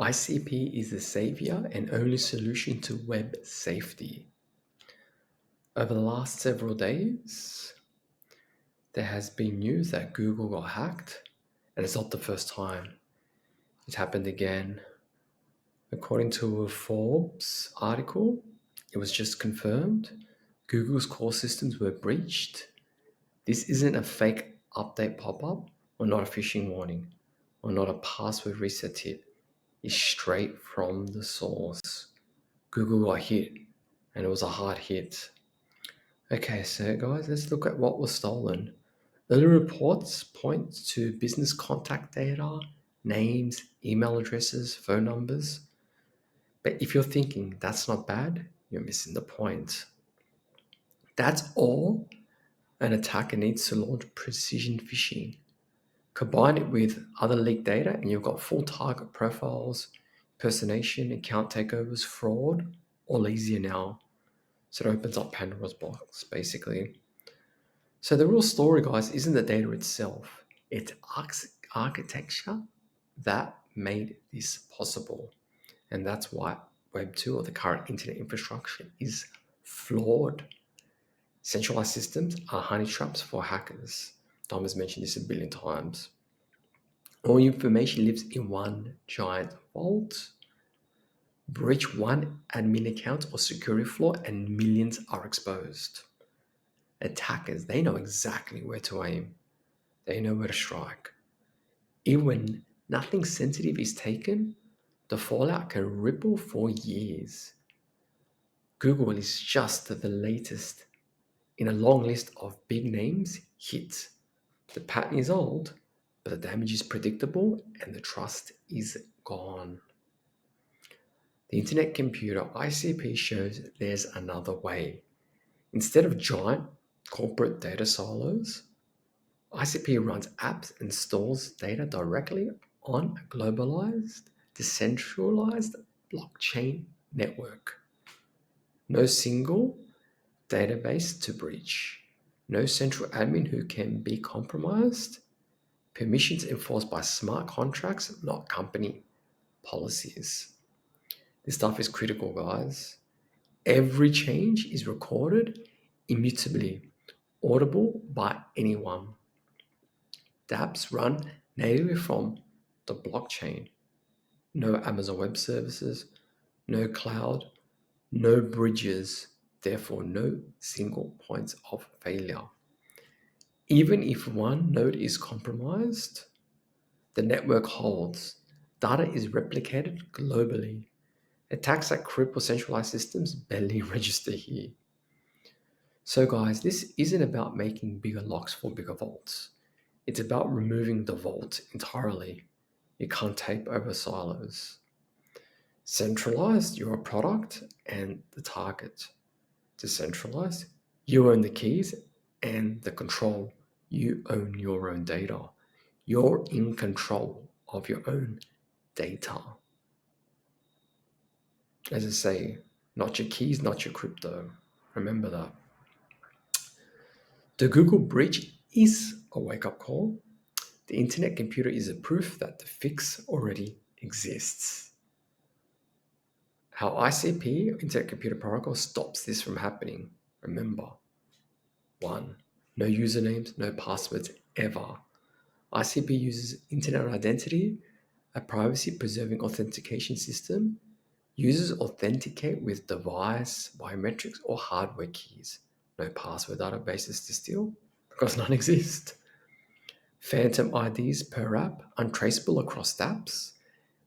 ICP is the savior and only solution to web safety. Over the last several days, there has been news that Google got hacked, and it's not the first time. It happened again. According to a Forbes article, it was just confirmed Google's core systems were breached. This isn't a fake update pop-up or not a phishing warning or not a password reset tip. It's straight from the source. Google got hit, and it was a hard hit. Okay, so guys, let's look at what was stolen. Early reports point to business contact data, names, email addresses, phone numbers. But if you're thinking that's not bad, you're missing the point. That's all an attacker needs to launch precision phishing. Combine it with other leaked data, and you've got full target profiles, impersonation, account takeovers, fraud, all easier now. So it opens up Pandora's box, basically. So the real story, guys, isn't the data itself. It's architecture that made this possible. And that's why Web 2 or the current internet infrastructure is flawed. Centralized systems are honey traps for hackers. Tom has mentioned this a billion times. All information lives in one giant vault. Breach one admin account or security flaw and millions are exposed. Attackers, they know exactly where to aim. They know where to strike. Even when nothing sensitive is taken, the fallout can ripple for years. Google is just the latest in a long list of big names hit. The pattern is old, but the damage is predictable and the trust is gone. The Internet Computer ICP shows there's another way. Instead of giant corporate data silos, ICP runs apps and stores data directly on a globalized, decentralized blockchain network. No single database to breach. No central admin who can be compromised. Permissions enforced by smart contracts, not company policies. This stuff is critical, guys. Every change is recorded immutably, audible by anyone. dApps run natively from the blockchain. No Amazon Web Services, no cloud, no bridges, therefore no single points of failure. Even if one node is compromised, the network holds. Data is replicated globally. Attacks that cripple centralized systems barely register here. So guys, this isn't about making bigger locks for bigger vaults. It's about removing the vault entirely. You can't tape over silos. Centralized, you're a product and the target. Decentralized, you own the keys and the control. You own your own data. You're in control of your own data. As I say, not your keys, not your crypto. Remember that. The Google breach is a wake-up call. The Internet Computer is a proof that the fix already exists. How ICP, Internet Computer Protocol, stops this from happening. Remember, 1. No usernames, no passwords ever. ICP uses Internet Identity, a privacy-preserving authentication system. Users authenticate with device, biometrics, or hardware keys. No password databases to steal because none exist. Phantom IDs per app, untraceable across apps.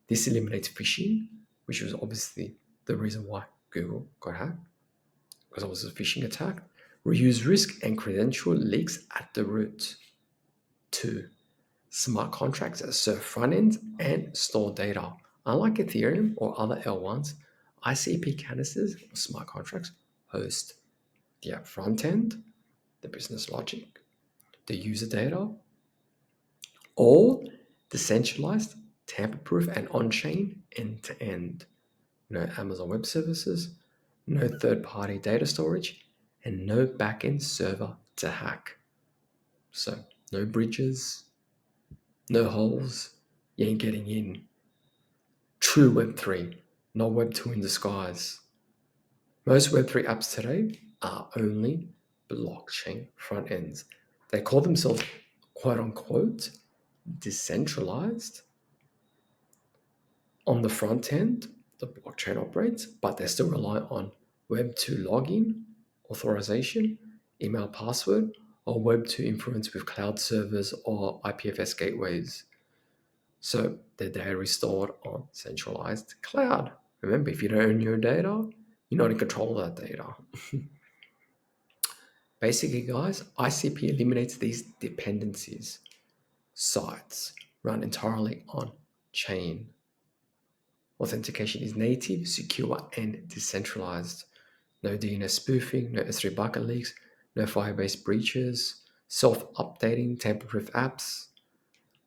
This eliminates phishing, which was obviously the reason why Google got hacked, because it was a phishing attack. Reuse risk and credential leaks at the root. 2. Smart contracts that serve front end and store data. Unlike Ethereum or other L1s, ICP canisters or smart contracts host the app front end, the business logic, the user data, all decentralized, tamper-proof, and on-chain end-to-end. No Amazon Web Services, no third-party data storage, and no back-end server to hack. So no bridges, no holes, you ain't getting in. true Web3, not Web2 in disguise. Most Web3 apps today are only blockchain front ends. They call themselves quote unquote decentralized. On the front end, the blockchain operates, but they still rely on Web2 login, authorization, email password, or Web2 influence with cloud servers or IPFS gateways. So the data is stored on centralized cloud. Remember, if you don't own your data, you're not in control of that data. Basically, guys, ICP eliminates these dependencies. Sites run entirely on chain. Authentication is native, secure, and decentralized. No DNS spoofing, no S3 bucket leaks, no Firebase breaches, self-updating, tamper-proof apps.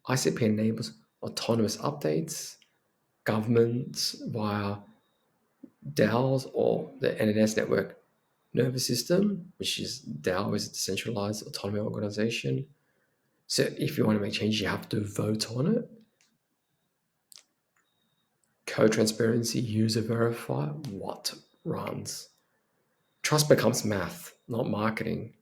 ICP enables autonomous updates, governments via DAOs or the NNS network nervous system, which is DAO is a decentralized autonomy organization. So if you want to make changes, you have to vote on it. Code transparency, user verify what runs. Trust becomes math, not marketing.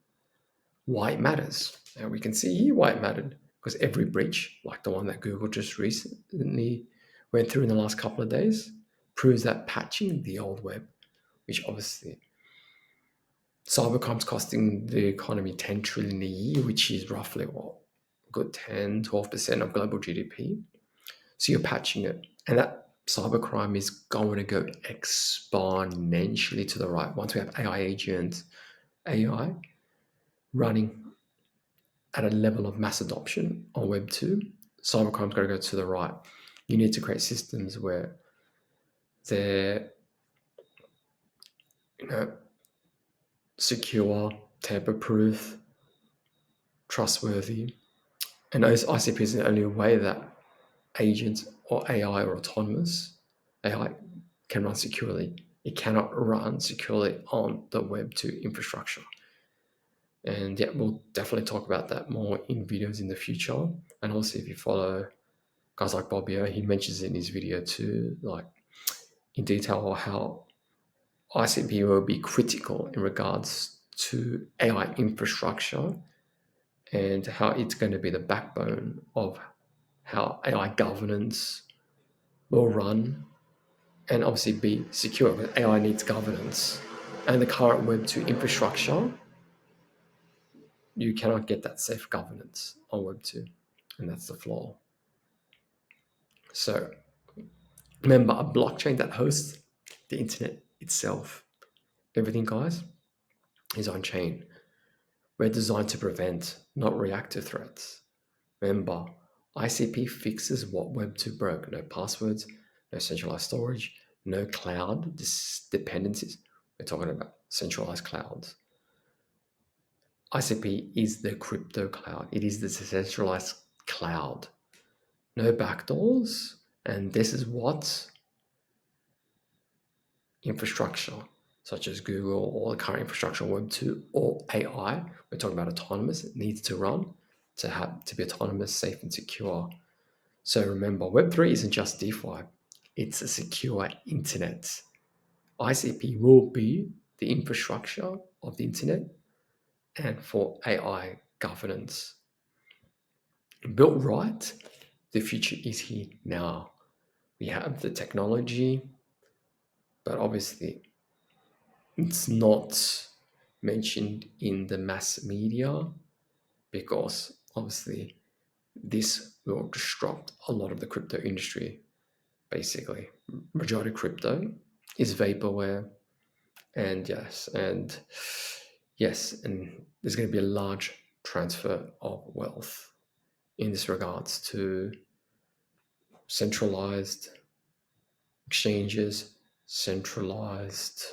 Why it matters. And we can see here why it mattered. Because every breach, like the one that Google just recently went through in the last couple of days, proves that patching the old web, which obviously cybercrime's costing the economy 10 trillion a year, which is roughly what? Good 10, 12% of global GDP. So you're patching it. And that cybercrime is going to go exponentially to the right. Once we have AI agents, AI running at a level of mass adoption on Web 2, cybercrime's got to go to the right. You need to create systems where they're, secure, tamper-proof, trustworthy. And ICP is the only way that agents or AI or autonomous AI can run securely. It cannot run securely on the Web 2 infrastructure. And yeah, we'll definitely talk about that more in videos in the future. And also, if you follow guys like Bobby O, he mentions in his video too, like in detail how ICP will be critical in regards to AI infrastructure and how it's going to be the backbone of how AI governance will run and obviously be secure. But AI needs governance. And the current Web 2 infrastructure, you cannot get that safe governance on Web 2. And that's the flaw. So remember, a blockchain that hosts the internet itself. Everything, guys, is on chain. We're designed to prevent, not react to threats. Remember, ICP fixes what Web 2 broke. No passwords, no centralized storage, no cloud dependencies. We're talking about centralized clouds. ICP is the crypto cloud. It is the decentralized cloud. No backdoors. And this is what infrastructure, such as Google or the current infrastructure on Web 2 or AI, we're talking about autonomous, it needs to run to be autonomous, safe, and secure. So remember, Web 3 isn't just DeFi, it's a secure internet. ICP will be the infrastructure of the internet and for AI governance. Built right, the future is here now. We have the technology, but obviously it's not mentioned in the mass media because obviously this will disrupt a lot of the crypto industry. Basically, majority of crypto is vaporware, and yes, and there's going to be a large transfer of wealth in this regards to centralized exchanges, centralized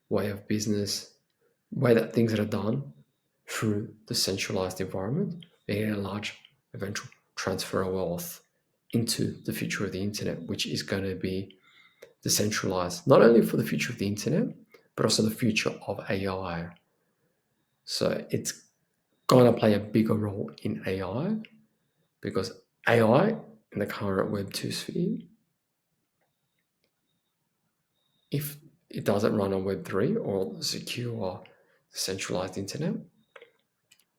way of business, way that things are done through the centralized environment. They get a large eventual transfer of wealth into the future of the internet, which is going to be decentralized, not only for the future of the internet, but also the future of AI. So it's going to play a bigger role in AI because AI in the current Web 2 sphere if it doesn't run on Web3 or secure decentralized internet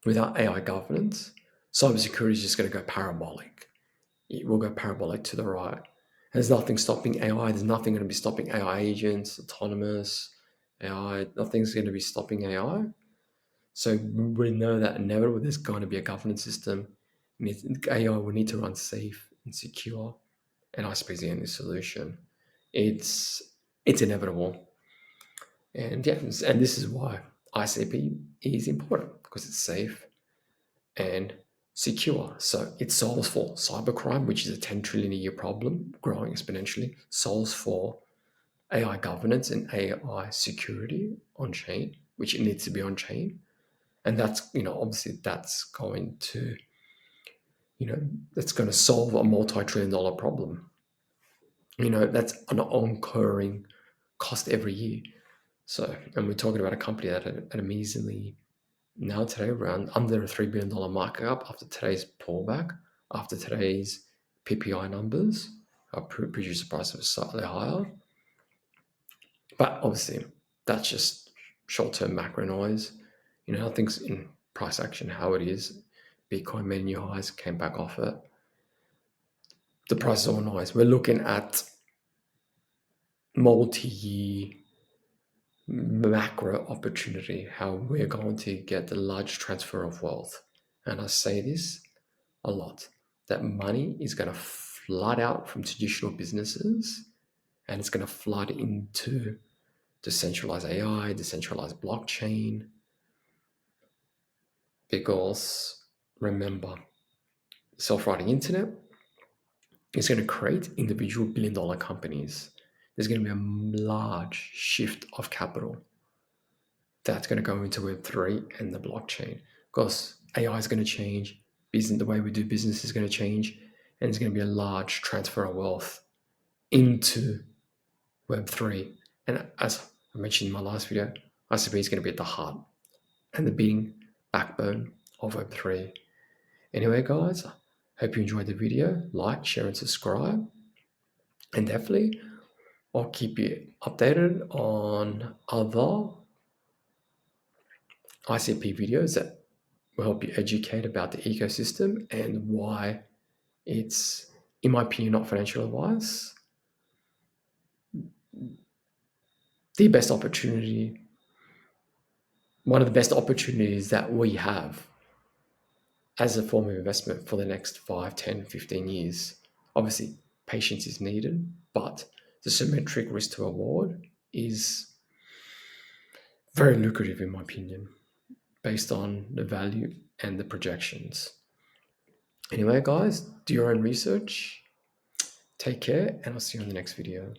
without AI governance, cybersecurity is just going to go parabolic. It will go parabolic to the right. There's nothing stopping AI. There's nothing going to be stopping AI agents, autonomous AI. Nothing's going to be stopping AI. So we know that inevitably there's going to be a governance system. AI will need to run safe and secure, and ICP is the only solution. It's inevitable, and yeah, and this is why ICP is important, because it's safe and secure. So it solves for cybercrime, which is a 10 trillion a year problem growing exponentially, solves for AI governance and AI security on chain, which it needs to be on chain. And that's, obviously that's going to, that's going to solve a multi-trillion dollar problem. That's an ongoing cost every year. So, and we're talking about a company that at a measly now today around under a $3 billion market cap after today's pullback, after today's PPI numbers. Our producer price was slightly higher. But obviously, that's just short-term macro noise. How things in price action, how it is. Bitcoin made new highs, came back off it. The price is all noise. We're looking at multi-year macro opportunity, how we're going to get the large transfer of wealth. And I say this a lot, that money is going to flood out from traditional businesses and it's going to flood into decentralized AI, decentralized blockchain. Because remember, self-writing internet is going to create individual billion-dollar companies. There's going to be a large shift of capital that's going to go into Web3 and the blockchain, because AI is going to change, business, the way we do business is going to change, and there's going to be a large transfer of wealth into Web3. And as I mentioned in my last video, ICP is going to be at the heart and the beating backbone of Web3. Anyway, guys, hope you enjoyed the video. Like, share, and subscribe. And definitely, I'll keep you updated on other ICP videos that will help you educate about the ecosystem and why it's, in my opinion, not financial advice. The best opportunity, one of the best opportunities that we have as a form of investment for the next 5, 10, 15 years. Obviously, patience is needed, but the symmetric risk to reward is very lucrative, in my opinion, based on the value and the projections. Anyway, guys, do your own research. Take care, and I'll see you in the next video.